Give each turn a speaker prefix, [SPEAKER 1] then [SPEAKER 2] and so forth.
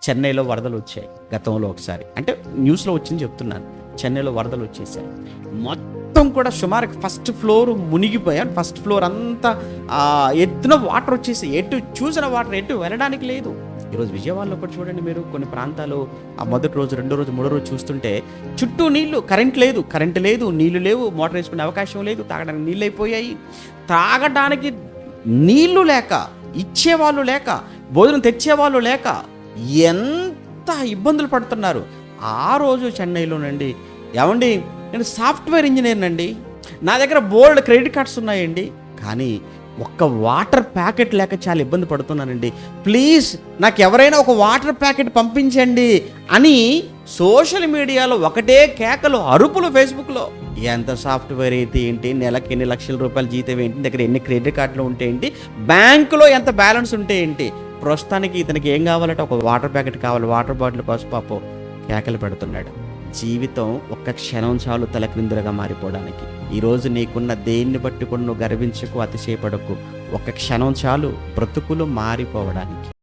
[SPEAKER 1] చెన్నైలో వరదలు వచ్చాయి గతంలో ఒకసారి, అంటే న్యూస్లో వచ్చింది చెప్తున్నాను. చెన్నైలో వరదలు వచ్చేసాయి, మొత్తం కూడా సుమారు ఫస్ట్ ఫ్లోర్ మునిగిపోయాను. ఫస్ట్ ఫ్లోర్ అంతా ఎత్తున వాటర్ వచ్చేసి ఎటు చూసిన వాటర్ ఎటు వెళ్ళడానికి లేదు. ఈరోజు విజయవాడలో కూడా చూడండి మీరు, కొన్ని ప్రాంతాలు ఆ మొదటి రోజు, రెండో రోజు, మూడో రోజు చూస్తుంటే చుట్టూ నీళ్లు, కరెంట్ లేదు, నీళ్లు లేవు, మోటార్ వేసుకునే అవకాశం లేదు, తాగడానికి నీళ్ళు అయిపోయాయి. తాగడానికి నీళ్లు లేక, ఇచ్చేవాళ్ళు లేక, భోజనం తెచ్చేవాళ్ళు లేక ఎంత ఇబ్బందులు పడుతున్నారు. ఆ రోజు చెన్నైలోనండి, ఏమండి నేను సాఫ్ట్వేర్ ఇంజనీర్ అండి, నా దగ్గర బోల్డ్ క్రెడిట్ కార్డ్స్ ఉన్నాయండి, కానీ ఒక్క వాటర్ ప్యాకెట్ లేక చాలా ఇబ్బంది పడుతున్నానండి, ప్లీజ్ నాకు ఎవరైనా ఒక వాటర్ ప్యాకెట్ పంపించండి అని సోషల్ మీడియాలో ఒకటే కేకలు, అరుపులు ఫేస్బుక్లో. ఎంత సాఫ్ట్వేర్ అయితే ఏంటి, నెలకి ఎన్ని లక్షల రూపాయల జీతం ఏంటి, దగ్గర ఎన్ని క్రెడిట్ కార్డులు ఉంటే ఏంటి, బ్యాంకులో ఎంత బ్యాలెన్స్ ఉంటే ఏంటి, ప్రస్తుతానికి ఇతనికి ఏం కావాలంటే ఒక వాటర్ ప్యాకెట్ కావాలి, వాటర్ బాటిల్ కోసం పాపం కేకలు పెడుతున్నాడు. జీవితం ఒక్క క్షణం చాలు తలక్రిందులుగా మారిపోవడానికి. ఈరోజు నీకున్న దేన్ని బట్టి కూడా నువ్వు గర్వించకు, అతిశయపడకు. ఒక్క క్షణం చాలు బ్రతుకులు మారిపోవడానికి.